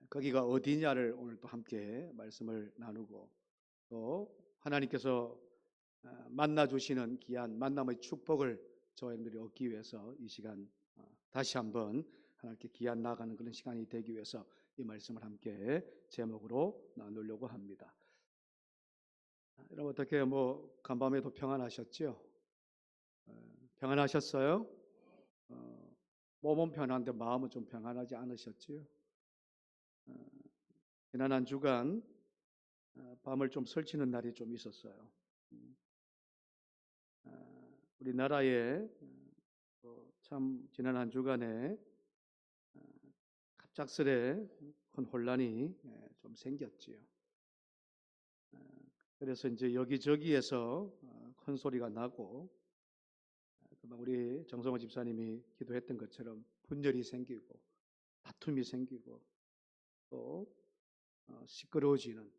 거기가 어디냐를 오늘 또 함께 말씀을 나누고, 또 하나님께서 만나 주시는 귀한 만남의 축복을 저와 여러분들이 얻기 위해서 이 시간 다시 한번 하나님께 귀한 나아가는 그런 시간이 되기 위해서 이 말씀을 함께 제목으로 나누려고 합니다. 여러분 어떻게 간밤에도 평안하셨죠? 평안하셨어요? 몸은 평안한데 마음은 좀 평안하지 않으셨지요? 지난 한 주간 밤을 좀 설치는 날이 좀 있었어요. 우리나라에 참 지난 한 주간에 갑작스레 큰 혼란이 좀 생겼지요. 그래서 이제 여기저기에서 큰 소리가 나고, 우리 정성호 집사님이 기도했던 것처럼 분열이 생기고 다툼이 생기고 또 시끄러워지는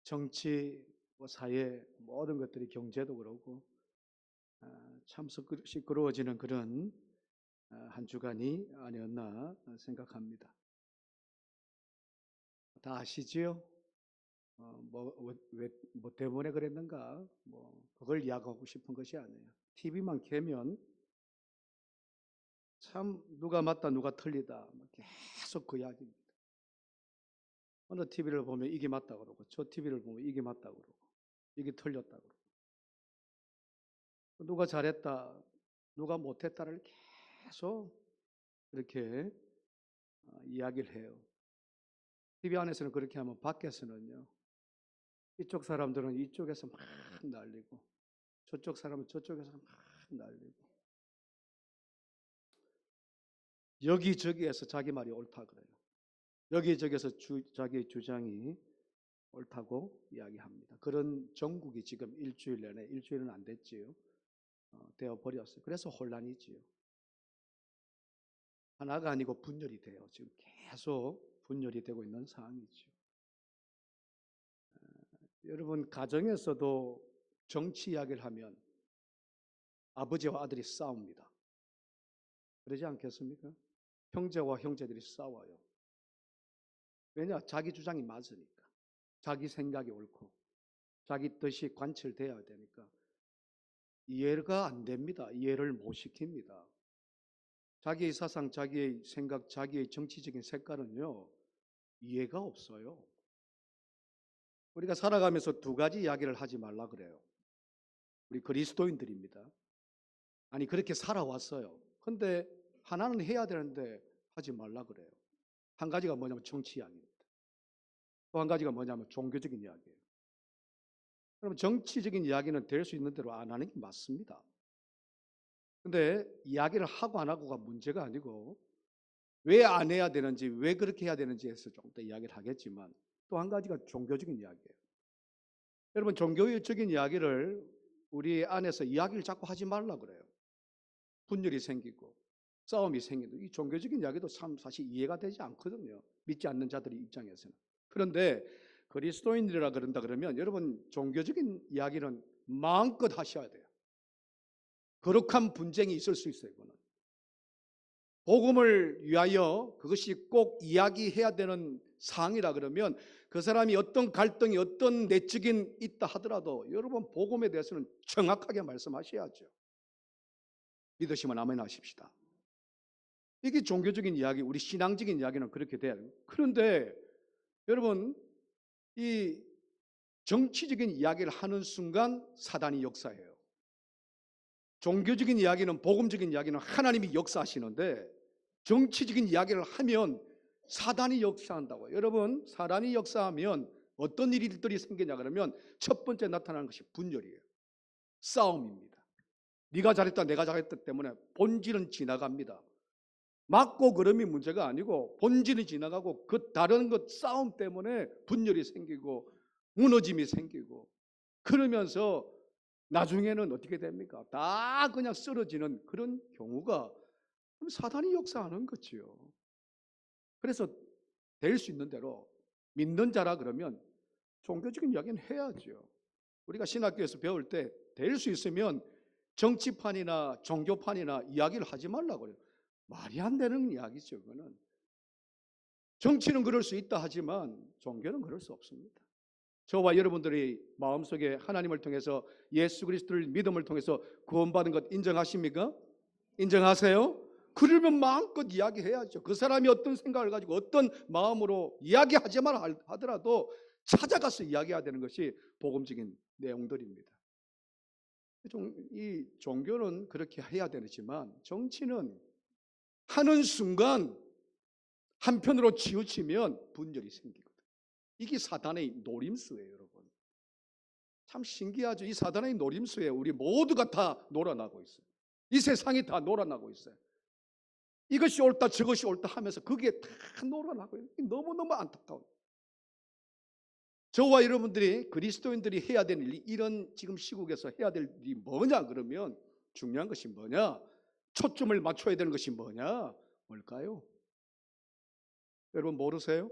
정치, 사회 모든 것들이, 경제도 그렇고 참 시끄러워지는 그런 한 주간이 아니었나 생각합니다. 다 아시지요? 뭐 때문에 그랬는가? 그걸 이야기하고 싶은 것이 아니에요. TV만 켜면 참 누가 맞다 누가 틀리다 계속 그 이야기입니다. 어느 TV를 보면 이게 맞다 그러고, 저 TV를 보면 이게 맞다 그러고, 이게 틀렸다 그러고, 누가 잘했다 누가 못했다를 계속 이렇게 이야기를 해요. TV 안에서는 그렇게 하면 밖에서는요, 이쪽 사람들은 이쪽에서 막 난리고 저쪽 사람은 저쪽에서 막 난리고, 여기저기에서 자기 말이 옳다 그래요. 여기저기에서 자기의 주장이 옳다고 이야기합니다. 그런 정국이 지금 일주일 내내, 일주일은 안 됐지요, 되어버렸어요. 그래서 혼란이지요. 하나가 아니고 분열이 돼요. 지금 계속 분열이 되고 있는 상황이죠. 여러분 가정에서도 정치 이야기를 하면 아버지와 아들이 싸웁니다. 그러지 않겠습니까? 형제와 형제들이 싸워요. 왜냐? 자기 주장이 맞으니까. 자기 생각이 옳고 자기 뜻이 관철되어야 되니까 이해가 안 됩니다. 이해를 못 시킵니다. 자기의 사상, 자기의 생각, 자기의 정치적인 색깔은요, 이해가 없어요. 우리가 살아가면서 두 가지 이야기를 하지 말라 그래요. 우리 그리스도인들입니다. 아니 그렇게 살아왔어요. 근데 하나는 해야 되는데 하지 말라 그래요. 한 가지가 뭐냐면 정치 이야기입니다. 또 한 가지가 뭐냐면 종교적인 이야기예요. 그럼 정치적인 이야기는 될 수 있는 대로 안 하는 게 맞습니다. 근데 이야기를 하고 안 하고가 문제가 아니고 왜 안 해야 되는지, 왜 그렇게 해야 되는지에서 좀 더 이야기를 하겠지만, 또 한 가지가 종교적인 이야기예요. 여러분 종교적인 이야기를 우리 안에서 이야기를 자꾸 하지 말라 그래요. 분열이 생기고 싸움이 생기고, 이 종교적인 이야기도 참 사실 이해가 되지 않거든요. 믿지 않는 자들의 입장에서는. 그런데 그리스도인들이라 그런다 그러면 여러분 종교적인 이야기는 마음껏 하셔야 돼요. 거룩한 분쟁이 있을 수 있어요. 이거는 복음을 위하여 그것이 꼭 이야기해야 되는 사항이라 그러면 그 사람이 어떤 갈등이 어떤 내적인 있다 하더라도 여러분 복음에 대해서는 정확하게 말씀하셔야죠. 믿으시면 아멘 하십시다. 이게 종교적인 이야기, 우리 신앙적인 이야기는 그렇게 돼요. 그런데 여러분 이 정치적인 이야기를 하는 순간 사단이 역사해요. 종교적인 이야기는, 복음적인 이야기는 하나님이 역사하시는데 정치적인 이야기를 하면 사단이 역사한다고요. 여러분 사단이 역사하면 어떤 일들이 생기냐 그러면 첫 번째 나타나는 것이 분열이에요. 싸움입니다. 네가 잘했다 내가 잘했다 때문에 본질은 지나갑니다. 맞고 그름이 문제가 아니고 본질이 지나가고 그 다른 것 싸움 때문에 분열이 생기고 무너짐이 생기고, 그러면서 나중에는 어떻게 됩니까? 다 그냥 쓰러지는 그런 경우가 사단이 역사하는 거지요. 그래서 될 수 있는 대로 믿는 자라 그러면 종교적인 이야기는 해야죠. 우리가 신학교에서 배울 때 될 수 있으면 정치판이나 종교판이나 이야기를 하지 말라고 그래요. 말이 안 되는 이야기죠. 그거는 정치는 그럴 수 있다 하지만 종교는 그럴 수 없습니다. 저와 여러분들이 마음속에 하나님을 통해서 예수 그리스도를 믿음을 통해서 구원받은 것 인정하십니까? 인정하세요? 그러면 마음껏 이야기해야죠. 그 사람이 어떤 생각을 가지고 어떤 마음으로 이야기하지만 하더라도 찾아가서 이야기해야 되는 것이 복음적인 내용들입니다. 이 종교는 그렇게 해야 되지만 정치는 하는 순간 한편으로 치우치면 분열이 생기거든요. 이게 사단의 노림수예요, 여러분. 참 신기하죠. 이 사단의 노림수에 우리 모두가 다 놀아나고 있어요. 이 세상이 다 놀아나고 있어요. 이것이 옳다 저것이 옳다 하면서 그게 다 놀아나고 있어요. 너무너무 안타까워요. 저와 여러분들이 그리스도인들이 해야 되는 일이 이런 지금 시국에서 해야 될 일이 뭐냐 그러면 중요한 것이 뭐냐? 초점을 맞춰야 되는 것이 뭐냐? 뭘까요? 여러분 모르세요?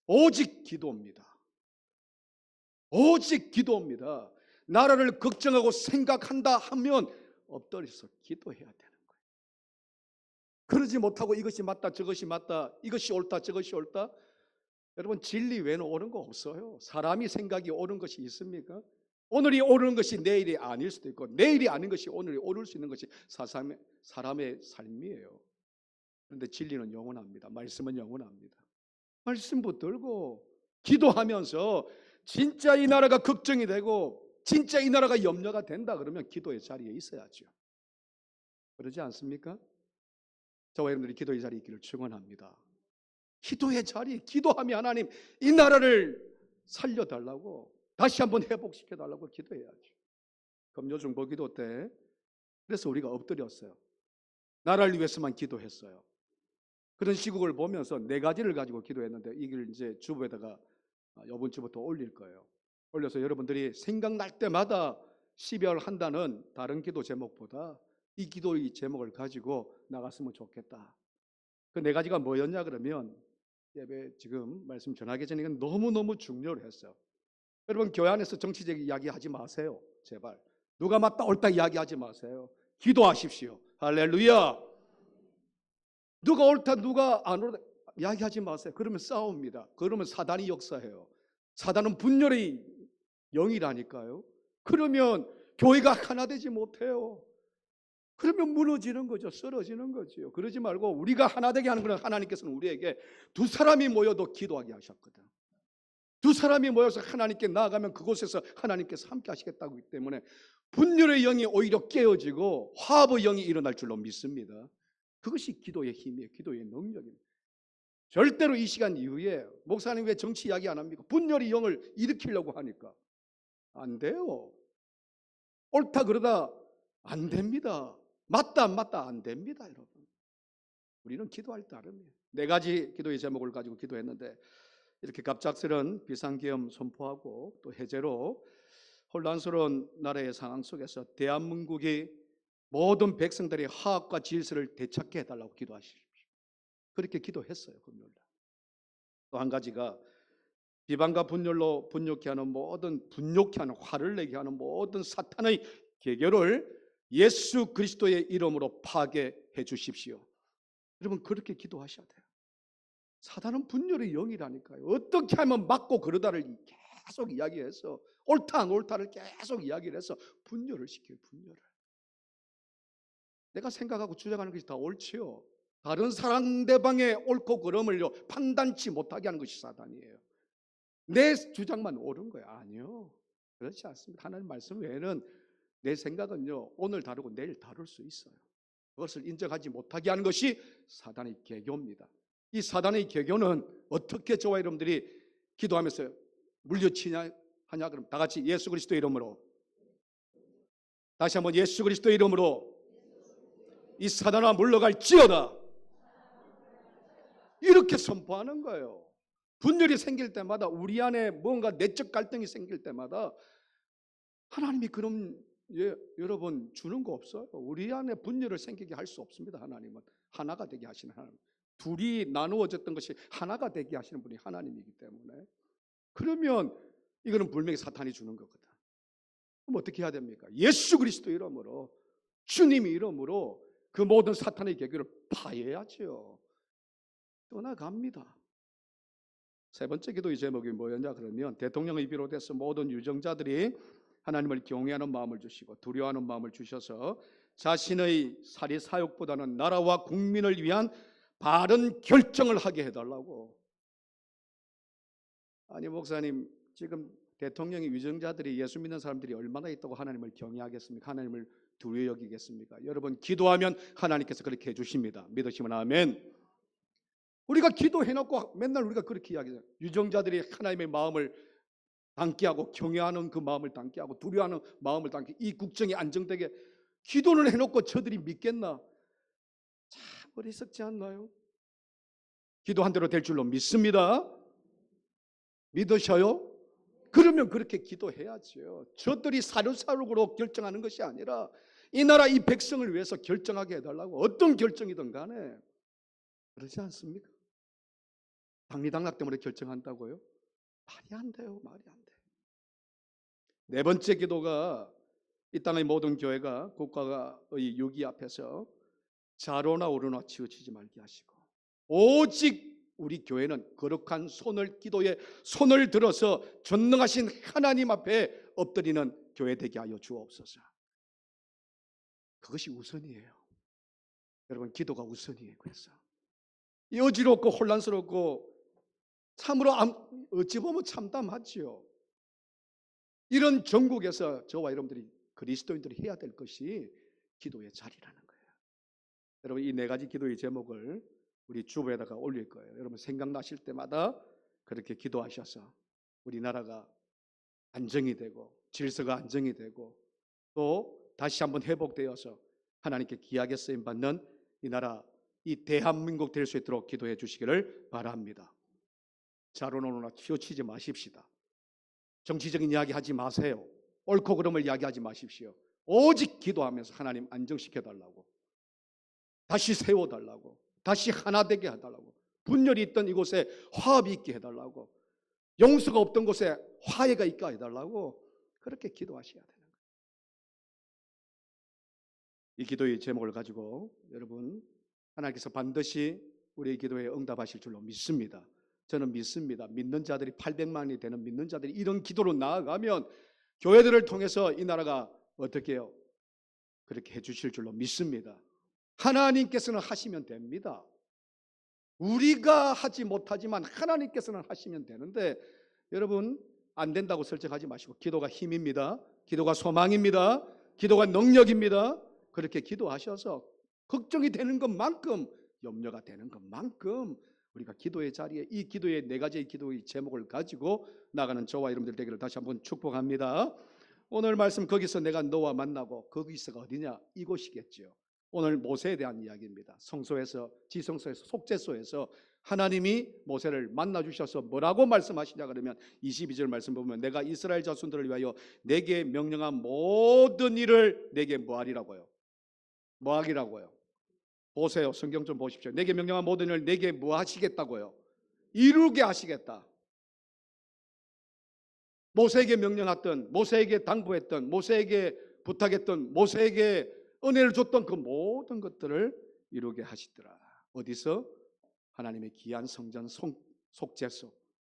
오직 기도입니다. 오직 기도입니다. 나라를 걱정하고 생각한다 하면 엎드려서 기도해야 되는 거예요. 그러지 못하고 이것이 맞다 저것이 맞다 이것이 옳다 저것이 옳다. 여러분 진리 외에는 옳은 거 없어요. 사람이 생각이 옳은 것이 있습니까? 오늘이 옳은 것이 내일이 아닐 수도 있고 내일이 아닌 것이 오늘이 옳을 수 있는 것이 사람의 삶이에요. 그런데 진리는 영원합니다. 말씀은 영원합니다. 말씀 붙들고 기도하면서 진짜 이 나라가 걱정이 되고 진짜 이 나라가 염려가 된다 그러면 기도의 자리에 있어야죠. 그러지 않습니까? 저와 여러분들이 기도의 자리에 있기를 축원합니다. 기도의 자리, 기도하며 하나님 이 나라를 살려달라고 다시 한번 회복시켜달라고 기도해야죠. 금요 중보기도 때 그래서 우리가 엎드렸어요. 나라를 위해서만 기도했어요. 그런 시국을 보면서 4가지를 가지고 기도했는데 이걸 이제 주보에다가 이번 주부터 올릴 거예요. 올려서 여러분들이 생각날 때마다 12월 한다는 다른 기도 제목보다 이 기도의 제목을 가지고 나갔으면 좋겠다. 그 4가지가 뭐였냐 그러면 예배 지금 말씀 전하기 전에 이건 너무너무 중요했어요. 여러분 교회 안에서 정치적 이야기하지 마세요. 제발. 누가 맞다 옳다 이야기하지 마세요. 기도하십시오. 할렐루야. 누가 옳다 누가 안 옳다 이야기하지 마세요. 그러면 싸웁니다. 그러면 사단이 역사해요. 사단은 분열의 영이라니까요. 그러면 교회가 하나 되지 못해요. 그러면 무너지는 거죠. 쓰러지는 거죠. 그러지 말고 우리가 하나 되게 하는 건 하나님께서는 우리에게 2사람이 모여도 기도하게 하셨거든. 2사람이 모여서 하나님께 나아가면 그곳에서 하나님께서 함께 하시겠다고 하기 때문에 분열의 영이 오히려 깨어지고 화합의 영이 일어날 줄로 믿습니다. 그것이 기도의 힘이에요. 기도의 능력입니다. 절대로 이 시간 이후에 목사님 왜 정치 이야기 안 합니까? 분열의 영을 일으키려고 하니까 안 돼요. 옳다 그러다 안 됩니다. 맞다 안 맞다 안 됩니다. 여러분 우리는 기도할 따름이에요. 4가지 기도의 제목을 가지고 기도했는데 이렇게 갑작스런 비상계엄 선포하고 또 해제로 혼란스러운 나라의 상황 속에서 대한민국이 모든 백성들의 화합과 질서를 되찾게 해달라고 기도하십시오. 그렇게 기도했어요. 금요일날. 또 한 가지가 비방과 분열로 분욕케 하는 모든 분욕케 하는 화를 내게 하는 모든 사탄의 계결을 예수 그리스도의 이름으로 파괴해 주십시오. 여러분 그렇게 기도하셔야 돼요. 사단은 분열의 영이라니까요. 어떻게 하면 맞고 그러다를 계속 이야기해서 옳다 안 옳다를 계속 이야기를 해서 분열을 시켜요. 분열을. 내가 생각하고 주장하는 것이 다 옳지요. 다른 상대방의 옳고 그름을요 판단치 못하게 하는 것이 사단이에요. 내 주장만 옳은 거예요. 아니요. 그렇지 않습니다. 하나님 말씀 외에는 내 생각은요 오늘 다르고 내일 다를 수 있어요. 그것을 인정하지 못하게 하는 것이 사단의 계교입니다. 이 사단의 계교는 어떻게 저와 여러분들이 기도하면서 물리치냐 하냐 그럼 다 같이 예수 그리스도의 이름으로 다시 한번 예수 그리스도의 이름으로 이 사단아 물러갈지어다 이렇게 선포하는 거예요. 분열이 생길 때마다 우리 안에 뭔가 내적 갈등이 생길 때마다 하나님이 그럼 여러분 주는 거 없어요. 우리 안에 분열을 생기게 할 수 없습니다. 하나님은 하나가 되게 하시는 하나님. 둘이 나누어졌던 것이 하나가 되게 하시는 분이 하나님이기 때문에 그러면 이거는 분명히 사탄이 주는 거거든. 그럼 어떻게 해야 됩니까? 예수 그리스도 이름으로 주님의 이름으로 그 모든 사탄의 계교를 파해야죠. 떠나갑니다. 세 번째 기도의 제목이 뭐였냐 그러면 대통령을 비롯해서 모든 유정자들이 하나님을 경외하는 마음을 주시고 두려워하는 마음을 주셔서 자신의 사리 사욕보다는 나라와 국민을 위한 바른 결정을 하게 해달라고. 아니 목사님, 지금 대통령의 유정자들이, 예수 믿는 사람들이 얼마나 있다고 하나님을 경외하겠습니까? 하나님을 두려워 여기겠습니까? 여러분, 기도하면 하나님께서 그렇게 해주십니다. 믿으시면 아멘. 우리가 기도해놓고 맨날 우리가 그렇게 이야기해요. 유정자들이 하나님의 마음을 담게 하고 경외하는 그 마음을 담게 하고 두려워하는 마음을 담게, 이 국정이 안정되게 기도를 해놓고 저들이 믿겠나? 참 어리석지 않나요? 기도한 대로 될 줄로 믿습니다. 믿으셔요? 그러면 그렇게 기도해야죠. 저들이 사료사욕으로 결정하는 것이 아니라 이 나라 이 백성을 위해서 결정하게 해달라고. 어떤 결정이든 간에. 그러지 않습니까? 당리당락 때문에 결정한다고요? 말이 안 돼요. 말이 안 돼. 네 번째 기도가 이 땅의 모든 교회가 국가의 유기 앞에서 좌로나 우로나 치우치지 말게 하시고 오직 우리 교회는 거룩한 손을, 기도에 손을 들어서 전능하신 하나님 앞에 엎드리는 교회 되게 하여 주옵소서. 그것이 우선이에요. 여러분, 기도가 우선이에요. 그래서 이 어지럽고 혼란스럽고 참으로 어찌 보면 참담하지요. 이런 전국에서 저와 여러분들이, 그리스도인들이 해야 될 것이 기도의 자리라는 거예요. 여러분, 이 네 가지 기도의 제목을 우리 주보에다가 올릴 거예요. 여러분 생각나실 때마다 그렇게 기도하셔서 우리나라가 안정이 되고 질서가 안정이 되고 또 다시 한번 회복되어서 하나님께 귀하게 쓰임 받는 이 나라, 이 대한민국 될 수 있도록 기도해 주시기를 바랍니다. 자로노노나 치우치지 마십시다. 정치적인 이야기 하지 마세요. 옳고 그름을 이야기하지 마십시오. 오직 기도하면서 하나님 안정시켜 달라고, 다시 세워달라고, 다시 하나 되게 해달라고, 분열이 있던 이곳에 화합이 있게 해달라고, 용서가 없던 곳에 화해가 있게 해달라고, 그렇게 기도하셔야 되는 거예요. 이 기도의 제목을 가지고 여러분, 하나님께서 반드시 우리의 기도에 응답하실 줄로 믿습니다. 저는 믿습니다. 믿는 자들이 800만이 되는 믿는 자들이 이런 기도로 나아가면 교회들을 통해서 이 나라가 어떻게 해요? 그렇게 해주실 줄로 믿습니다. 하나님께서는 하시면 됩니다. 우리가 하지 못하지만 하나님께서는 하시면 되는데, 여러분 안 된다고 설정하지 마시고, 기도가 힘입니다. 기도가 소망입니다. 기도가 능력입니다. 그렇게 기도하셔서 걱정이 되는 것만큼, 염려가 되는 것만큼 우리가 기도의 자리에 이 기도의 네 가지의 기도의 제목을 가지고 나가는 저와 여러분들 되기를 다시 한번 축복합니다. 오늘 말씀, 거기서 내가 너와 만나고, 거기서가 어디냐? 이곳이겠죠. 오늘 모세에 대한 이야기입니다. 성소에서, 지성소에서, 속죄소에서 하나님이 모세를 만나 주셔서 뭐라고 말씀하시냐 그러면 22절 말씀 보면 내가 이스라엘 자손들을 위하여 내게 명령한 모든 일을 내게 뭐하리라고요? 뭐하기라고요? 보세요. 성경 좀 보십시오. 내게 명령한 모든 일을 내게 뭐하시겠다고요? 이루게 하시겠다. 모세에게 명령했던, 모세에게 당부했던, 모세에게 부탁했던, 모세에게 은혜를 줬던 그 모든 것들을 이루게 하시더라. 어디서? 하나님의 귀한 성전 속죄소,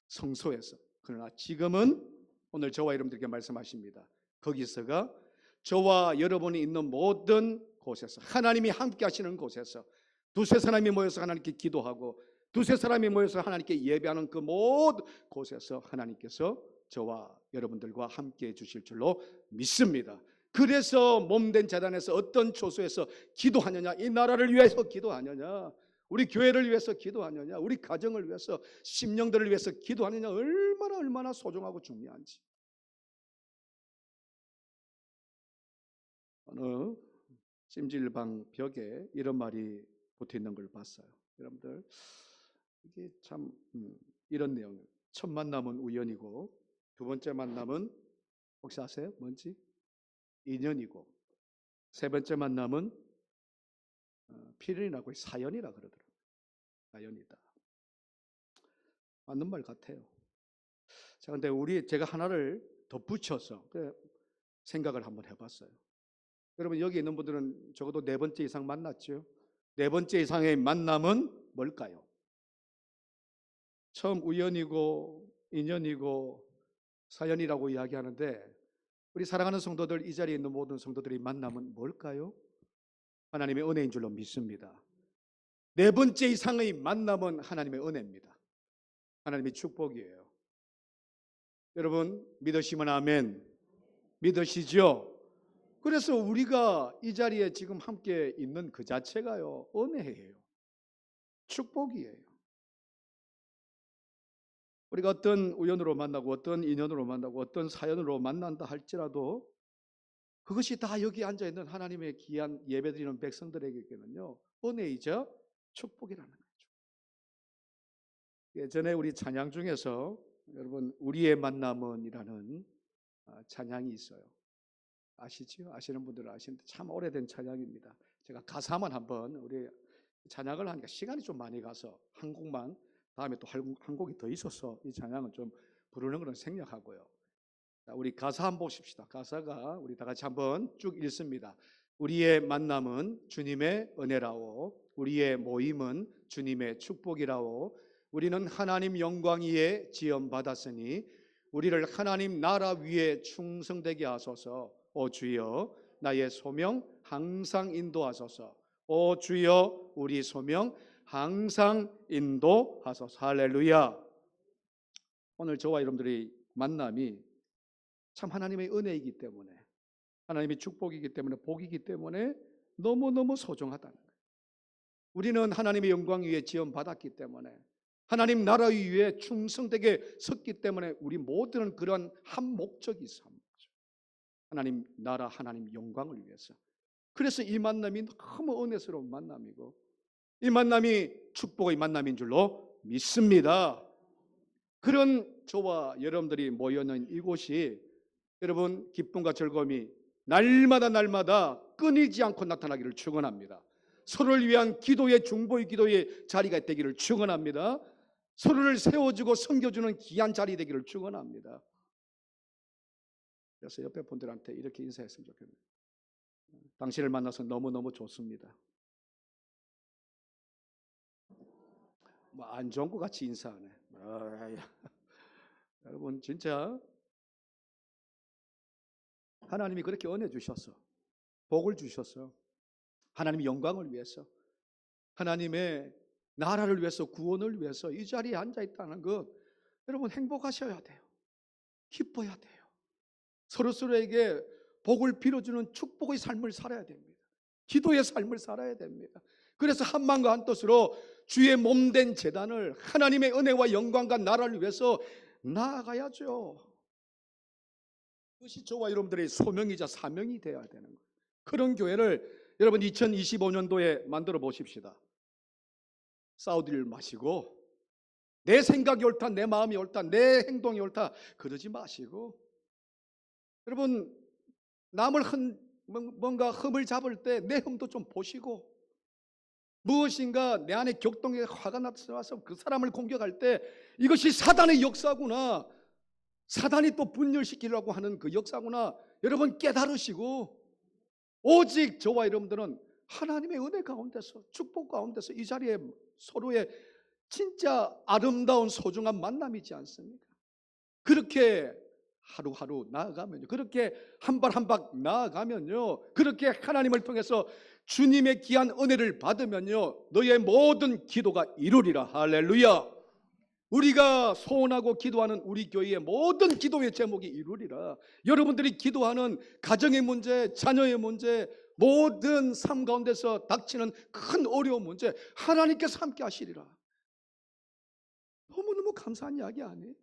성소에서. 그러나 지금은 오늘 저와 여러분들께 말씀하십니다. 거기서가 저와 여러분이 있는 모든 곳에서, 하나님이 함께 하시는 곳에서, 두세 사람이 모여서 하나님께 기도하고 두세 사람이 모여서 하나님께 예배하는 그 모든 곳에서 하나님께서 저와 여러분들과 함께 해 주실 줄로 믿습니다. 그래서 몸된 제단에서 어떤 초소에서 기도하느냐? 이 나라를 위해서 기도하느냐? 우리 교회를 위해서 기도하느냐? 우리 가정을 위해서, 심령들을 위해서 기도하느냐? 얼마나 소중하고 중요한지. 어느 찜질방 벽에 이런 말이 붙어 있는 걸 봤어요. 여러분들, 이게 참 이런 내용. 첫 만남은 우연이고, 두 번째 만남은 혹시 아세요? 뭔지? 인연이고, 세 번째 만남은 필연이라고, 사연이라 그러더라고요. 사연이다. 맞는 말 같아요. 자, 근데 제가 하나를 덧붙여서 생각을 한번 해봤어요. 여러분, 여기 있는 분들은 적어도 네 번째 이상 만났죠? 네 번째 이상의 만남은 뭘까요? 처음 우연이고 인연이고 사연이라고 이야기하는데 우리 사랑하는 성도들, 이 자리에 있는 모든 성도들이 만남은 뭘까요? 하나님의 은혜인 줄로 믿습니다. 네 번째 이상의 만남은 하나님의 은혜입니다. 하나님의 축복이에요. 여러분 믿으시면 아멘. 믿으시죠? 그래서 우리가 이 자리에 지금 함께 있는 그 자체가요, 은혜예요. 축복이에요. 우리가 어떤 우연으로 만나고 어떤 인연으로 만나고 어떤 사연으로 만난다 할지라도 그것이 다 여기 앉아있는 하나님의 귀한 예배드리는 백성들에게는요, 은혜이자 축복이라는 거죠. 예전에 우리 찬양 중에서 여러분 우리의 만남은이라는 찬양이 있어요. 아시죠? 아시는 분들은 아시는데 참 오래된 찬양입니다. 제가 가사만 한번, 우리 찬양을 하니까 시간이 좀 많이 가서 한 곡만, 다음에 또 한 곡이 더 있어서 이 찬양을 좀 부르는 것은 생략하고요. 자, 우리 가사 한번 보십시다. 가사가 우리 다 같이 한번 쭉 읽습니다. 우리의 만남은 주님의 은혜라오, 우리의 모임은 주님의 축복이라오, 우리는 하나님 영광 위에 지음받았으니 우리를 하나님 나라 위에 충성되게 하소서. 오 주여, 나의 소명 항상 인도하소서. 오 주여, 우리 소명 항상 인도하소서. 할렐루야. 오늘 저와 여러분들의 만남이 참 하나님의 은혜이기 때문에, 하나님의 축복이기 때문에, 복이기 때문에 너무너무 소중하다는 거예요. 우리는 하나님의 영광 위에 지음받았기 때문에, 하나님 나라 위에 충성되게 섰기 때문에 우리 모두는 그런 한 목적이 있어. 하나님 나라, 하나님 영광을 위해서. 그래서 이 만남이 너무 은혜스러운 만남이고 이 만남이 축복의 만남인 줄로 믿습니다. 그런 저와 여러분들이 모여있는 이곳이 여러분 기쁨과 즐거움이 날마다 끊이지 않고 나타나기를 축원합니다. 서로를 위한 기도의 중보의 기도의 자리가 되기를 축원합니다. 서로를 세워주고 섬겨주는 귀한 자리 되기를 축원합니다. 그래서 옆에 분들한테 이렇게 인사했으면 좋겠네요. 당신을 만나서 너무너무 좋습니다. 뭐 안 좋은 것 같이 인사하네. 여러분 진짜 하나님이 그렇게 은혜 주셨어. 복을 주셨어. 하나님의 영광을 위해서, 하나님의 나라를 위해서, 구원을 위해서 이 자리에 앉아있다는 것, 여러분 행복하셔야 돼요. 기뻐야 돼요. 서로서로에게 복을 빌어주는 축복의 삶을 살아야 됩니다. 기도의 삶을 살아야 됩니다. 그래서 한 마음과 한 뜻으로 주의 몸된 제단을 하나님의 은혜와 영광과 나라를 위해서 나아가야죠. 그것이 저와 여러분들의 소명이자 사명이 되어야 되는 거예요. 그런 교회를 여러분 2025년도에 만들어 보십시다. 싸우들 마시고 내 생각이 옳다, 내 마음이 옳다, 내 행동이 옳다 그러지 마시고, 여러분 남을 뭔가 흠을 잡을 때 내 흠도 좀 보시고, 무엇인가 내 안에 격동에 화가 나서 그 사람을 공격할 때 이것이 사단의 역사구나, 사단이 또 분열시키려고 하는 그 역사구나 여러분 깨달으시고, 오직 저와 여러분들은 하나님의 은혜 가운데서, 축복 가운데서 이 자리에 서로의 진짜 아름다운 소중한 만남이지 않습니까? 그렇게 하루하루 나아가면요, 그렇게 한 발 한 발 나아가면요, 그렇게 하나님을 통해서 주님의 귀한 은혜를 받으면요, 너의 모든 기도가 이루리라. 할렐루야. 우리가 소원하고 기도하는 우리 교회의 모든 기도의 제목이 이루리라. 여러분들이 기도하는 가정의 문제, 자녀의 문제, 모든 삶 가운데서 닥치는 큰 어려운 문제 하나님께서 함께 하시리라. 너무너무 감사한 이야기 아니에요?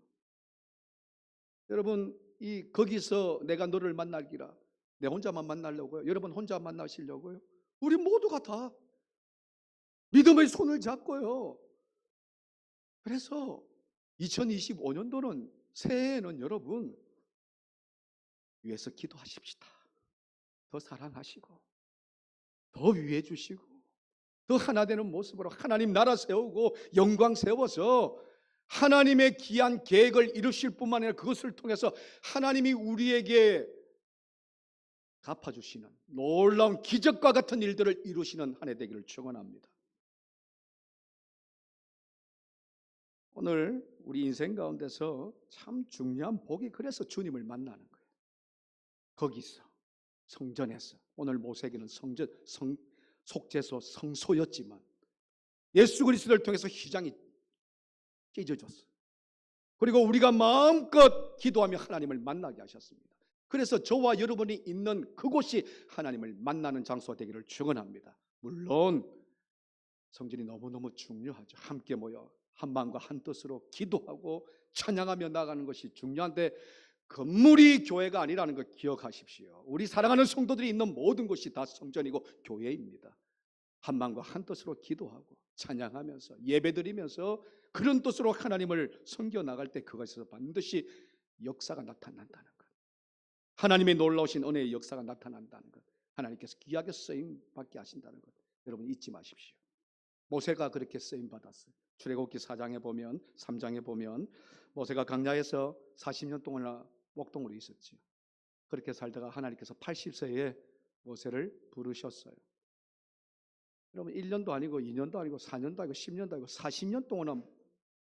여러분 거기서 내가 너를 만날기라, 내 혼자만 만나려고요? 여러분 혼자 만나시려고요? 우리 모두가 다 믿음의 손을 잡고요. 그래서 2025년도는, 새해에는 여러분 위해서 기도하십시다. 더 사랑하시고 더 위해 주시고 더 하나 되는 모습으로 하나님 나라 세우고 영광 세워서 하나님의 귀한 계획을 이루실 뿐만 아니라 그것을 통해서 하나님이 우리에게 갚아주시는 놀라운 기적과 같은 일들을 이루시는 한 해 되기를 축원합니다. 오늘 우리 인생 가운데서 참 중요한 복이 그래서 주님을 만나는 거예요. 거기서, 성전에서. 오늘 모세에게는 속죄소, 성소였지만 예수 그리스도를 통해서 휘장이 찢어졌어요. 그리고 우리가 마음껏 기도하며 하나님을 만나게 하셨습니다. 그래서 저와 여러분이 있는 그곳이 하나님을 만나는 장소가 되기를 축원합니다. 물론 성전이 너무너무 중요하죠. 함께 모여 한 마음과 한 뜻으로 기도하고 찬양하며 나가는 것이 중요한데 건물이 교회가 아니라는 걸 기억하십시오. 우리 사랑하는 성도들이 있는 모든 곳이 다 성전이고 교회입니다. 한 마음과 한 뜻으로 기도하고 찬양하면서 예배드리면서 그런 뜻으로 하나님을 섬겨 나갈 때 그것에서 반드시 역사가 나타난다는 것, 하나님의 놀라우신 은혜의 역사가 나타난다는 것, 하나님께서 귀하게 쓰임 받게 하신다는 것, 여러분 잊지 마십시오. 모세가 그렇게 쓰임 받았어요. 출애굽기 4장에 보면 3장에 보면 모세가 광야에서 40년 동안 목동으로 있었지요. 그렇게 살다가 하나님께서 80세에 모세를 부르셨어요. 여러분 1년도 아니고 2년도 아니고 4년도 아니고 10년도 아니고 40년 동안은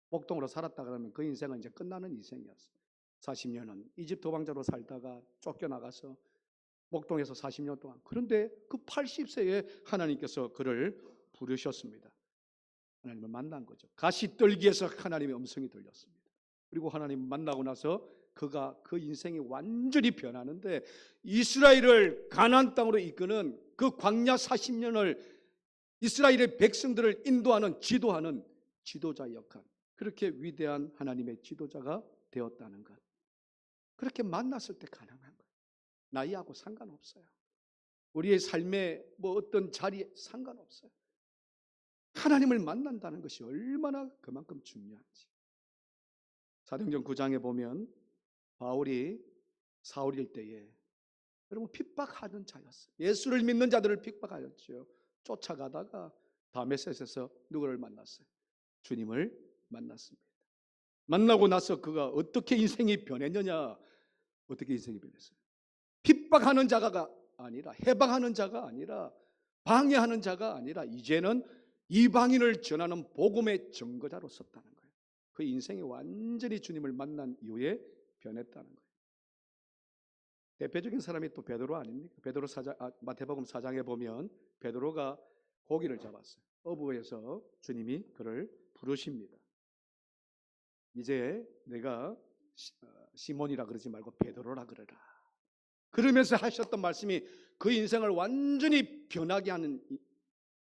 목동으로 살았다 그러면 그 인생은 이제 끝나는 인생이었어요. 40년은 이집트 왕자로 살다가 쫓겨나가서 목동에서 40년 동안, 그런데 그 80세에 하나님께서 그를 부르셨습니다. 하나님을 만난 거죠. 가시떨기에서 하나님의 음성이 들렸습니다. 그리고 하나님 만나고 나서 그가 그 인생이 완전히 변하는데 이스라엘을 가나안 땅으로 이끄는 그 광야 40년을 이스라엘의 백성들을 인도하는 지도하는 지도자 역할, 그렇게 위대한 하나님의 지도자가 되었다는 것, 그렇게 만났을 때 가능한 거예요. 나이하고 상관없어요. 우리의 삶의 어떤 자리에 상관없어요. 하나님을 만난다는 것이 얼마나 그만큼 중요한지. 사도행전 9장에 보면 바울이 사울일 때에 여러분 핍박하던 자였어요. 예수를 믿는 자들을 핍박하였죠. 쫓아가다가 다메섹에서 누구를 만났어요? 주님을 만났습니다. 만나고 나서 그가 어떻게 인생이 변했느냐? 어떻게 인생이 변했어요? 핍박하는 자가 아니라, 해방하는 자가 아니라, 방해하는 자가 아니라 이제는 이방인을 전하는 복음의 증거자로 섰다는 거예요. 그 인생이 완전히 주님을 만난 이후에 변했다는 거예요. 대표적인 사람이 또 베드로 아닙니까? 마태복음 4장에 보면 베드로가 고기를 잡았어요. 어부에서 주님이 그를 부르십니다. 이제 내가 시몬이라 그러지 말고 베드로라 그러라. 그러면서 하셨던 말씀이 그 인생을 완전히 변하게 하는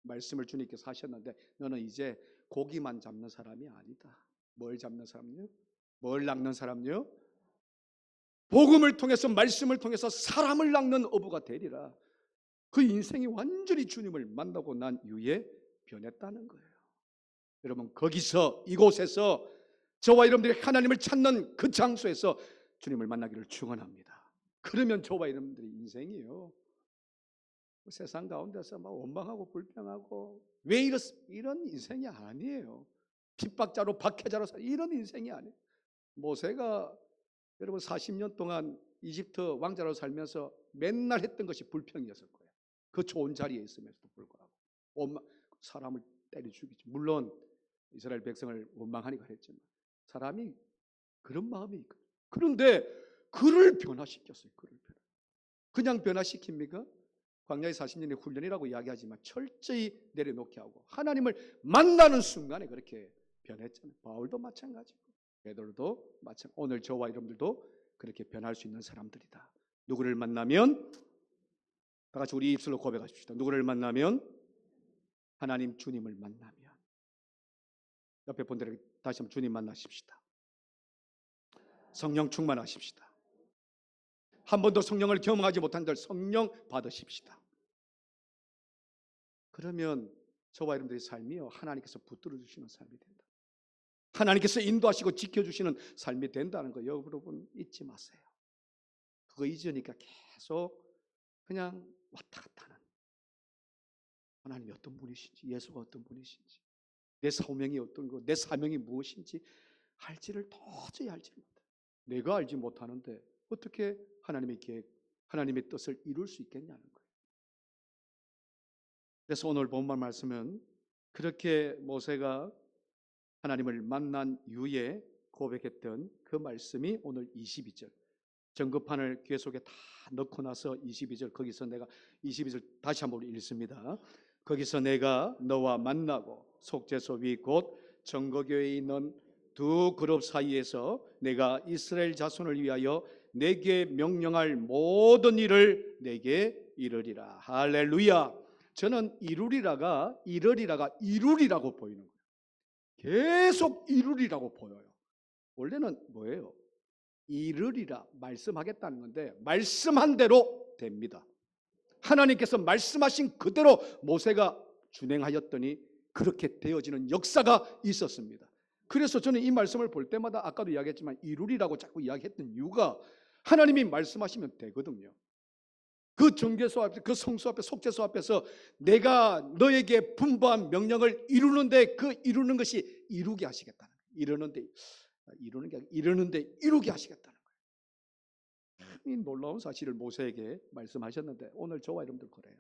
말씀을 주님께서 하셨는데, 너는 이제 고기만 잡는 사람이 아니다. 뭘 잡는 사람요? 뭘 낚는 사람요? 복음을 통해서, 말씀을 통해서 사람을 낚는 어부가 되리라. 그 인생이 완전히 주님을 만나고 난 이후에 변했다는 거예요. 여러분 거기서, 이곳에서 저와 여러분들이 하나님을 찾는 그 장소에서 주님을 만나기를 축원합니다. 그러면 저와 여러분들의 인생이요, 세상 가운데서 막 원망하고 불평하고 왜 이런 인생이 아니에요. 핍박자로 박해자로 이런 인생이 아니에요. 모세가 여러분 40년 동안 이집트 왕자로 살면서 맨날 했던 것이 불평이었을 거예요. 그 좋은 자리에 있음에도 불구하고 사람을 때려 죽이죠. 물론 이스라엘 백성을 원망하니까 했지만 사람이 그런 마음이 있거든요. 그런데 그를 변화시켰어요. 그냥 변화시킵니까? 광야의 40년의 훈련이라고 이야기하지만 철저히 내려놓게 하고 하나님을 만나는 순간에 그렇게 변했잖아요. 바울도 마찬가지고 베드로도 마찬가지. 오늘 저와 여러분들도 그렇게 변할 수 있는 사람들이다. 누구를 만나면, 다 같이 우리 입술로 고백하십시다. 누구를 만나면? 하나님 주님을 만나면. 옆에 분들에게 다시 한번 주님 만나십시다. 성령 충만하십시다. 한 번도 성령을 경험하지 못한 들 성령 받으십시다. 그러면 저와 여러분들의 삶이요, 하나님께서 붙들어 주시는 삶이 된다. 하나님께서 인도하시고 지켜주시는 삶이 된다는 거 여러분 잊지 마세요. 그거 잊으니까 계속 그냥 왔다 갔다 하는, 하나님이 어떤 분이신지, 예수가 어떤 분이신지, 내 사명이 어떤 거, 내 사명이 무엇인지 알지를 도저히 알지 못해. 내가 알지 못하는데 어떻게 하나님의 계획, 하나님의 뜻을 이룰 수 있겠냐는 거예요. 그래서 오늘 본문 말씀은 그렇게 모세가 하나님을 만난 이후에 고백했던 그 말씀이 오늘 22절. 전급판을 귀 속에 다 넣고 나서 22절, 거기서 내가 22절 다시 한번 읽습니다. 거기서 내가 너와 만나고 속죄소 위 곧 정거교회에 있는 두 그룹 사이에서 내가 이스라엘 자손을 위하여 내게 명령할 모든 일을 내게 이르리라. 할렐루야. 저는 이루리라가 이루리라고 보이는 거예요. 계속 이루리라고 보여요. 원래는 뭐예요? 이르리라 말씀하겠다는 건데 말씀한 대로 됩니다. 하나님께서 말씀하신 그대로 모세가 준행하였더니 그렇게 되어지는 역사가 있었습니다. 그래서 저는 이 말씀을 볼 때마다 아까도 이야기했지만 이루리라고 자꾸 이야기했던 이유가 하나님이 말씀하시면 되거든요. 그 정죄소 앞에, 그 성소 앞에, 속죄소 앞에서 내가 너에게 분부한 명령을 이루는데 그 이루는 것이 이루게 하시겠다는 거예요. 이루는데 이루게 하시겠다는 거예요. 이 놀라운 사실을 모세에게 말씀하셨는데 오늘 저와 여러분들 그래요.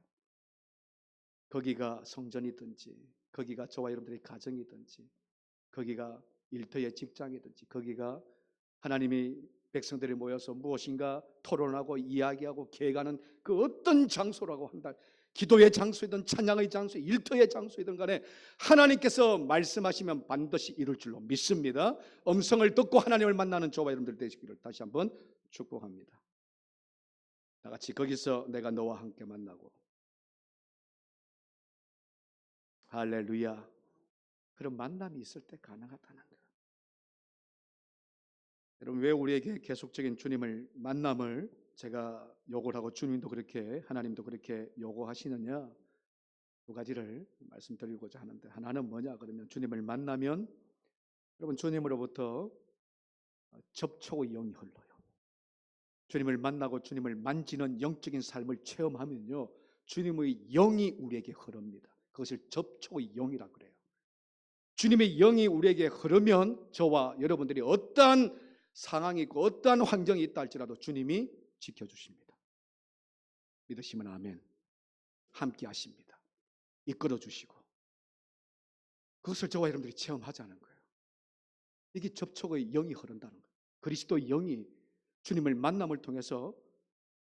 거기가 성전이든지, 거기가 저와 여러분들의 가정이든지, 거기가 일터의 직장이든지, 거기가 하나님이 백성들이 모여서 무엇인가 토론하고 이야기하고 계획하는 그 어떤 장소라고 한다. 기도의 장소이든 찬양의 장소, 일터의 장소이든 간에 하나님께서 말씀하시면 반드시 이룰 줄로 믿습니다. 음성을 듣고 하나님을 만나는 저와 여러분들 되시기를 다시 한번 축복합니다. 다 같이 거기서 내가 너와 함께 만나고. 할렐루야. 그런 만남이 있을 때 가능하다는 거예요. 여러분, 왜 우리에게 계속적인 주님을 만남을 제가 요구를 하고 주님도 그렇게 하나님도 그렇게 요구하시느냐? 두 가지를 말씀드리고자 하는데, 하나는 뭐냐 그러면 주님을 만나면 여러분 주님으로부터 접촉의 영이 흘러요. 주님을 만나고 주님을 만지는 영적인 삶을 체험하면요, 주님의 영이 우리에게 흐릅니다. 그것을 접촉의 영이라 그래요. 주님의 영이 우리에게 흐르면 저와 여러분들이 어떠한 상황이 있고 어떠한 환경이 있다 할지라도 주님이 지켜주십니다. 믿으시면 아멘. 함께 하십니다. 이끌어 주시고 그것을 저와 여러분들이 체험하자는 거예요. 이게 접촉의 영이 흐른다는 거예요. 그리스도의 영이 주님을 만남을 통해서,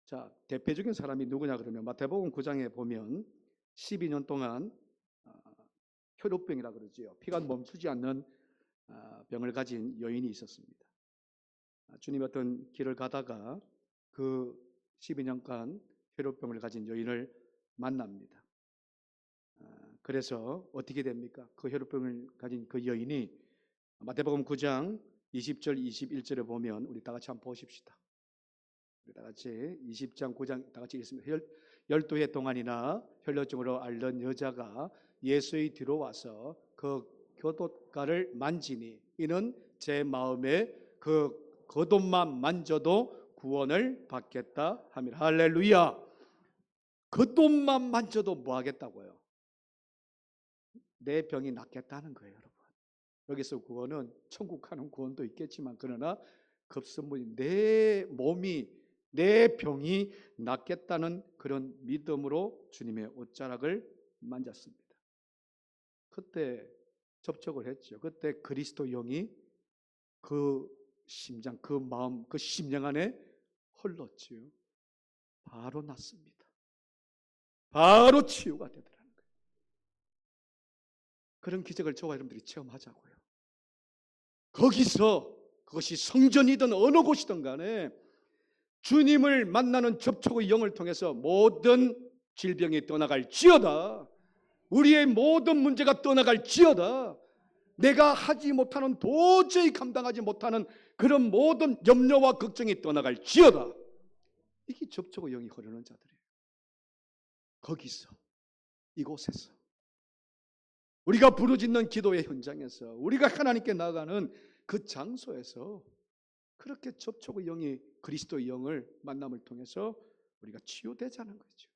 자, 대표적인 사람이 누구냐 그러면 마태복음 9장에 보면 12년 동안 혈우병이라 그러지요. 피가 멈추지 않는 병을 가진 여인이 있었습니다. 주님이 어떤 길을 가다가 그 12년간 혈우병을 가진 여인을 만납니다. 그래서 어떻게 됩니까? 그 혈우병을 가진 그 여인이 마태복음 9장 20절 21절에 보면 우리 다 같이 한번 보십시다. 우리 다 같이 20장 9장 다 같이 읽습니다. 12해 동안이나 혈루증으로 앓는 여자가 예수의 뒤로 와서 그 겉옷가를 만지니 이는 제 마음에 그 겉옷만 만져도 구원을 받겠다 하며. 할렐루야. 겉옷만 만져도 뭐 하겠다고요? 내 병이 낫겠다는 거예요, 여러분. 여기서 구원은 천국 가는 구원도 있겠지만 그러나 급선무인 내 몸이, 내 병이 낫겠다는 그런 믿음으로 주님의 옷자락을 만졌습니다. 그때 접촉을 했죠. 그때 그리스도 영이 그 심장, 그 마음, 그 심령 안에 흘렀지요. 바로 낫습니다. 바로 치유가 되더라는 거예요. 그런 기적을 저와 여러분들이 체험하자고요. 거기서 그것이 성전이든 어느 곳이든 간에 주님을 만나는 접촉의 영을 통해서 모든 질병이 떠나갈지어다. 우리의 모든 문제가 떠나갈지어다. 내가 하지 못하는, 도저히 감당하지 못하는 그런 모든 염려와 걱정이 떠나갈지어다. 이게 접촉의 영이 흐르는 자들이에요. 거기서, 이곳에서 우리가 부르짖는 기도의 현장에서, 우리가 하나님께 나아가는 그 장소에서 그렇게 접촉의 영이, 그리스도의 영을 만남을 통해서 우리가 치유되자는 거죠.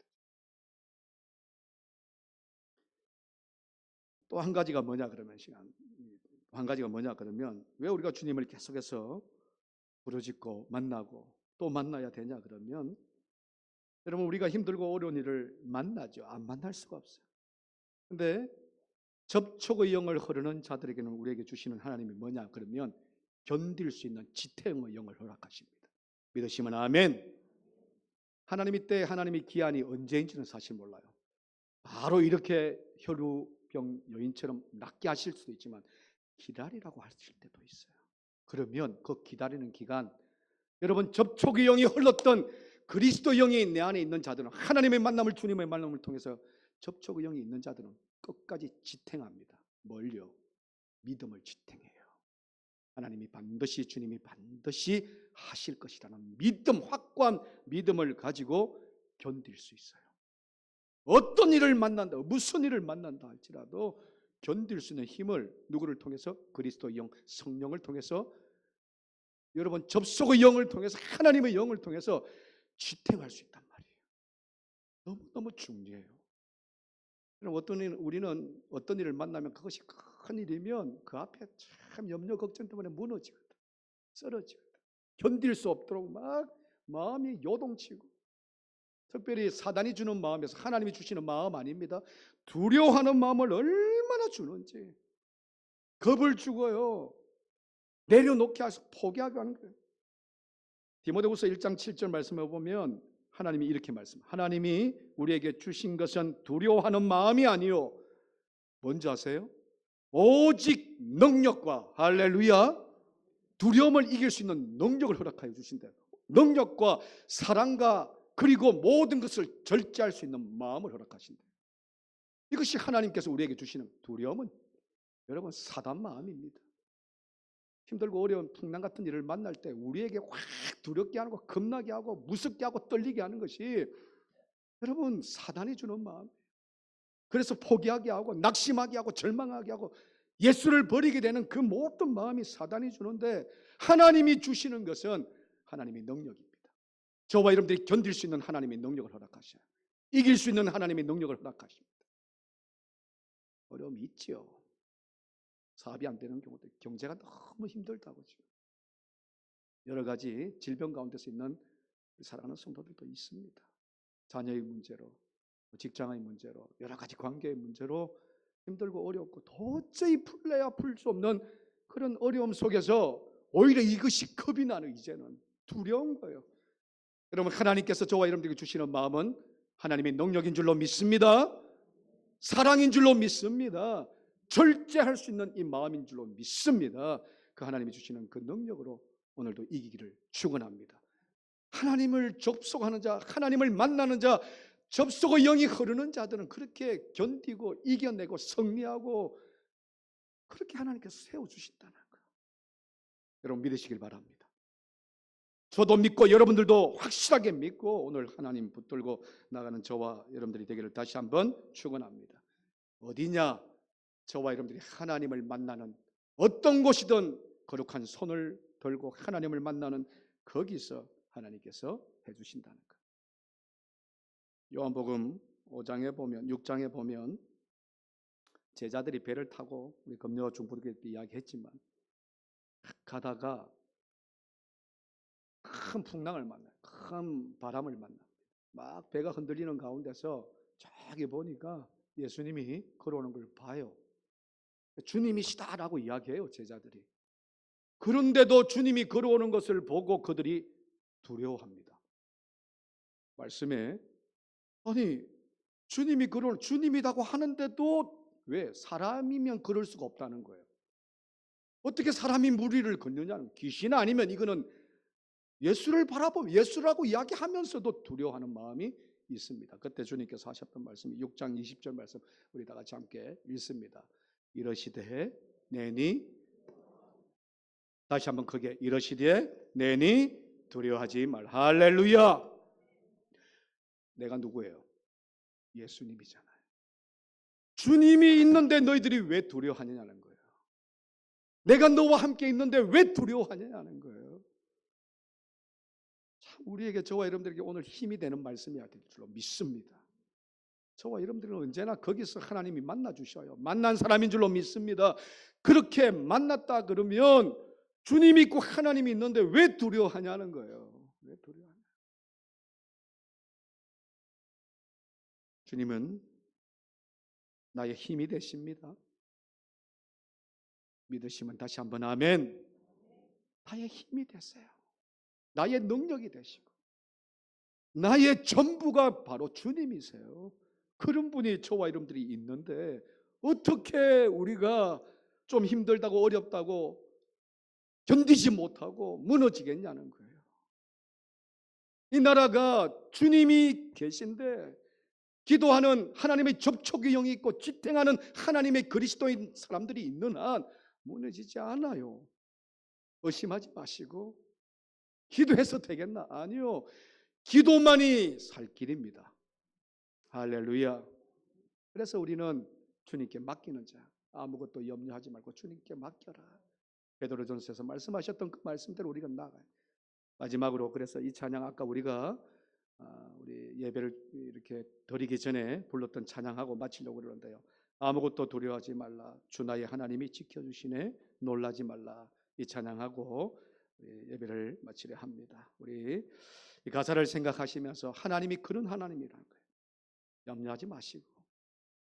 또 한 가지가 뭐냐 그러면 왜 우리가 주님을 계속해서 부르짖고 만나고 또 만나야 되냐 그러면, 여러분 우리가 힘들고 어려운 일을 만나죠. 안 만날 수가 없어요. 근데 접촉의 영을 흐르는 자들에게는 우리에게 주시는 하나님이 뭐냐 그러면 견딜 수 있는 지태형의 영을 허락하십니다. 믿으시면 아멘. 하나님이 때 하나님이 기한이 언제인지는 사실 몰라요. 바로 이렇게 혈우병 여인처럼 낫게 하실 수도 있지만 기다리라고 하실 때도 있어요. 그러면 그 기다리는 기간, 여러분 접촉의 영이 흘렀던 그리스도 영이 내 안에 있는 자들은 하나님의 만남을, 주님의 만남을 통해서 접촉의 영이 있는 자들은 끝까지 지탱합니다. 뭘요? 믿음을 지탱해요. 하나님이 반드시, 주님이 반드시 하실 것이라는 믿음, 확고한 믿음을 가지고 견딜 수 있어요. 어떤 일을 만난다, 무슨 일을 만난다 할지라도 견딜 수 있는 힘을 누구를 통해서? 그리스도 영, 성령을 통해서, 여러분 접속의 영을 통해서, 하나님의 영을 통해서 지탱할 수 있단 말이에요. 너무너무 중요해요. 우리는 어떤 일을 만나면 그것이 큰 일이면 그 앞에 참 염려 걱정 때문에 무너지거든, 쓰러지거든. 견딜 수 없도록 막 마음이 요동치고, 특별히 사단이 주는 마음에서 하나님이 주시는 마음 아닙니다. 두려워하는 마음을 얼마나 주는지, 겁을 주고요, 내려놓게 해서 포기하게 하는 거예요. 디모데후서 1장 7절 말씀해 보면 하나님이 이렇게 하나님이 우리에게 주신 것은 두려워하는 마음이 아니요, 뭔지 아세요? 오직 능력과, 할렐루야, 두려움을 이길 수 있는 능력을 허락하여 주신다. 능력과 사랑과 그리고 모든 것을 절제할 수 있는 마음을 허락하신다. 이것이 하나님께서 우리에게 주시는 두려움은 여러분 사단 마음입니다. 힘들고 어려운 풍랑 같은 일을 만날 때 우리에게 확 두렵게 하고 겁나게 하고 무섭게 하고 떨리게 하는 것이 여러분 사단이 주는 마음. 그래서 포기하게 하고 낙심하게 하고 절망하게 하고 예수를 버리게 되는 그 모든 마음이 사단이 주는데, 하나님이 주시는 것은 하나님의 능력입니다. 저와 여러분들이 견딜 수 있는 하나님의 능력을 허락하셔요. 이길 수 있는 하나님의 능력을 허락하십니다. 어려움이 있지요. 사업이 안 되는 경우도, 경제가 너무 힘들다고 지금 여러 가지 질병 가운데서 있는 사랑하는 성도들도 있습니다. 자녀의 문제로, 직장의 문제로, 여러 가지 관계의 문제로 힘들고 어렵고 도저히 풀래야 풀 수 없는 그런 어려움 속에서 오히려 이것이 겁이 나는, 이제는 두려운 거예요. 여러분 하나님께서 저와 여러분들에게 주시는 마음은 하나님의 능력인 줄로 믿습니다. 사랑인 줄로 믿습니다. 절제할 수 있는 이 마음인 줄로 믿습니다. 그 하나님이 주시는 그 능력으로 오늘도 이기기를 축원합니다. 하나님을 접속하는 자, 하나님을 만나는 자, 접속의 영이 흐르는 자들은 그렇게 견디고 이겨내고 승리하고 그렇게 하나님께서 세워주신다는 거예요. 여러분 믿으시길 바랍니다. 저도 믿고 여러분들도 확실하게 믿고 오늘 하나님 붙들고 나가는 저와 여러분들이 되기를 다시 한번 축원합니다. 어디냐? 저와 여러분들이 하나님을 만나는 어떤 곳이든 거룩한 손을 들고 하나님을 만나는 거기서 하나님께서 해주신다는 것. 요한복음 5장에 보면, 6장에 보면 제자들이 배를 타고 우리 금요 중보기도 이야기했지만 가다가 큰 풍랑을 만나요. 큰 바람을 만납니다. 막 배가 흔들리는 가운데서 저기 보니까 예수님이 걸어오는 걸 봐요. 주님이시다라고 이야기해요, 제자들이. 그런데도 주님이 걸어오는 것을 보고 그들이 두려워합니다. 말씀에 아니 주님이 걸어오는, 주님이라고 하는데도 왜 사람이면 그럴 수가 없다는 거예요. 어떻게 사람이 무리를 걷느냐는, 귀신 아니면 이거는 예수를 바라보면 예수라고 이야기하면서도 두려워하는 마음이 있습니다. 그때 주님께서 하셨던 말씀이 6장 20절 말씀 우리 다 같이 함께 읽습니다. 이러시되 내니, 다시 한번 크게, 이러시되 내니 두려워하지 말. 할렐루야. 내가 누구예요? 예수님이잖아요. 주님이 있는데 너희들이 왜 두려워하느냐는 거예요. 내가 너와 함께 있는데 왜 두려워하느냐는 거예요. 참 우리에게, 저와 여러분들에게 오늘 힘이 되는 말씀이어야 될 줄로 믿습니다. 저와 여러분들은 언제나 거기서 하나님이 만나 주셔요. 만난 사람인 줄로 믿습니다. 그렇게 만났다 그러면 주님이 있고 하나님이 있는데 왜 두려워하냐는 거예요. 왜 두려워하냐? 주님은 나의 힘이 되십니다. 믿으시면 다시 한번 아멘. 나의 힘이 되세요. 나의 능력이 되시고 나의 전부가 바로 주님이세요. 그런 분이 저와 여러분들이 있는데 어떻게 우리가 좀 힘들다고 어렵다고 견디지 못하고 무너지겠냐는 거예요. 이 나라가 주님이 계신데 기도하는 하나님의 접촉의 영이 있고 지탱하는 하나님의 그리스도인 사람들이 있는 한 무너지지 않아요. 의심하지 마시고 기도해서 되겠나? 아니요. 기도만이 살 길입니다. 할렐루야. 그래서 우리는 주님께 맡기는 자, 아무것도 염려하지 말고 주님께 맡겨라. 베드로전서에서 말씀하셨던 그 말씀대로 우리가 나가요. 마지막으로 그래서 이 찬양 아까 우리가 우리 예배를 이렇게 드리기 전에 불렀던 찬양하고 마치려고 그러는데요. 아무것도 두려워하지 말라. 주 나의 하나님이 지켜주시네. 놀라지 말라. 이 찬양하고 예배를 마치려 합니다. 우리 이 가사를 생각하시면서 하나님이 그런 하나님이라는 거예요. 염려하지 마시고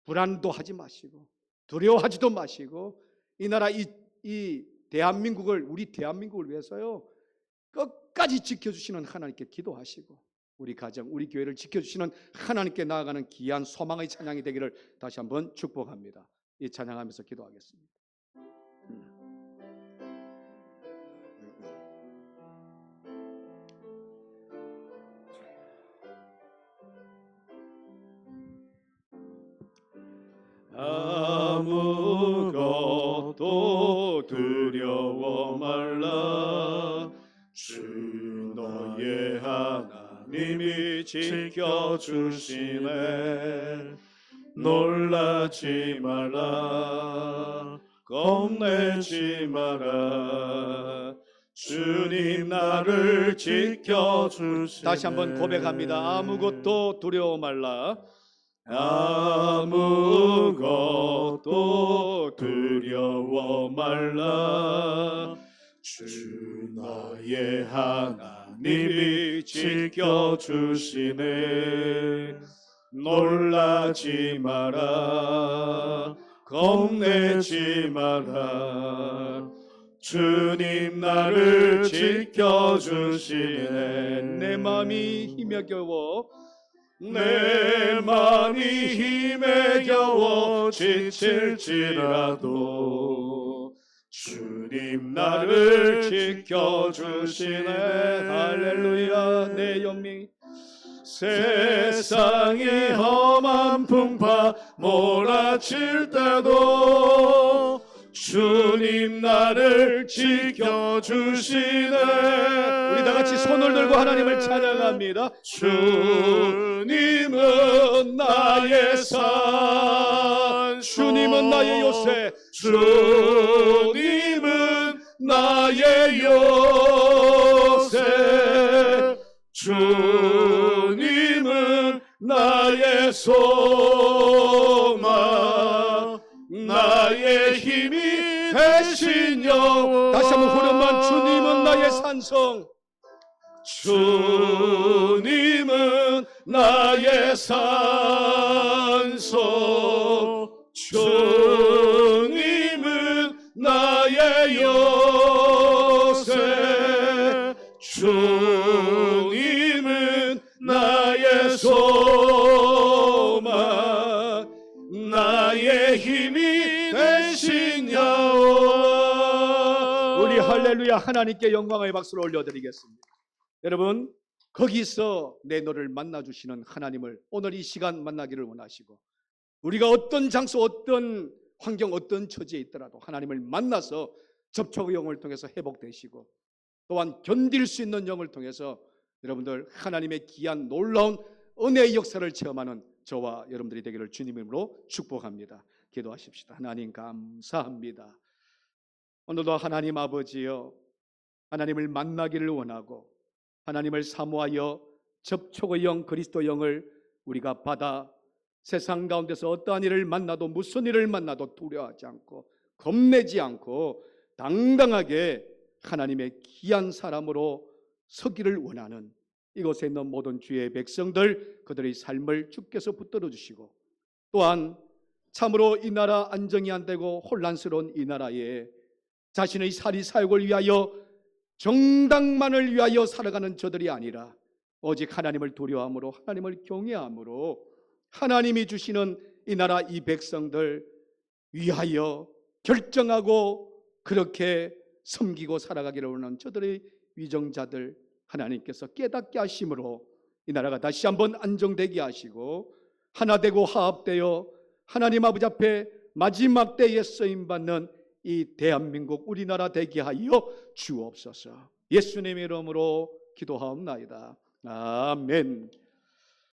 불안도 하지 마시고 두려워하지도 마시고 이 나라 이 대한민국을 우리 대한민국을 위해서요 끝까지 지켜주시는 하나님께 기도하시고 우리 가정 우리 교회를 지켜주시는 하나님께 나아가는 귀한 소망의 찬양이 되기를 다시 한번 축복합니다. 이 찬양하면서 기도하겠습니다. 아무것도 두려워 말라. 주 너의 하나님이 지켜주시네. 놀라지 말라. 겁내지 마라. 주님 나를 지켜주시네. 다시 한번 고백합니다. 아무것도 두려워 말라. 아무것도 두려워 말라. 주 너의 하나님이 지켜주시네. 놀라지 마라. 겁내지 마라. 주님 나를 지켜주시네. 내 마음이 힘에 겨워 내 마음이 힘에 겨워 지칠지라도 주님 나를 지켜주시네. 할렐루야. 내 영미 세상이 험한 풍파 몰아칠 때도 주님 나를 지켜주시네. 우리 다같이 손을 들고 하나님을 찬양합니다. 주님은 나의 산, 주님은 나의 요새, 주님은 나의 요새, 주님은 나의 소망, 나의 힘이 되신 여. 다시 한번 후렴만. 주님은 나의 산성, 주님은 나의 산성, 주님은 나의 요새, 주님은 나의 소망, 나의 힘이 되신 여호와. 우리 할렐루야 하나님께 영광의 박수를 올려드리겠습니다. 여러분 거기서 내 너를 만나주시는 하나님을 오늘 이 시간 만나기를 원하시고 우리가 어떤 장소 어떤 환경 어떤 처지에 있더라도 하나님을 만나서 접촉의 영을 통해서 회복되시고 또한 견딜 수 있는 영을 통해서 여러분들 하나님의 귀한 놀라운 은혜의 역사를 체험하는 저와 여러분들이 되기를 주님 이름으로 축복합니다. 기도하십시다. 하나님 감사합니다. 오늘도 하나님 아버지여 하나님을 만나기를 원하고 하나님을 사모하여 접촉의 영 그리스도 영을 우리가 받아 세상 가운데서 어떠한 일을 만나도 무슨 일을 만나도 두려워하지 않고 겁내지 않고 당당하게 하나님의 귀한 사람으로 서기를 원하는 이곳에 있는 모든 주의 백성들 그들의 삶을 주께서 붙들어 주시고 또한 참으로 이 나라 안정이 안 되고 혼란스러운 이 나라에 자신의 사리 사욕을 위하여 정당만을 위하여 살아가는 저들이 아니라 오직 하나님을 두려워함으로 하나님을 경외함으로 하나님이 주시는 이 나라 이 백성들 위하여 결정하고 그렇게 섬기고 살아가기를 원하는 저들의 위정자들 하나님께서 깨닫게 하심으로 이 나라가 다시 한번 안정되게 하시고 하나 되고 화합되어 하나님 아버지 앞에 마지막 때에 쓰임받는 이 대한민국 우리나라 되게 하여 주옵소서. 예수님의 이름으로 기도하옵나이다. 아멘.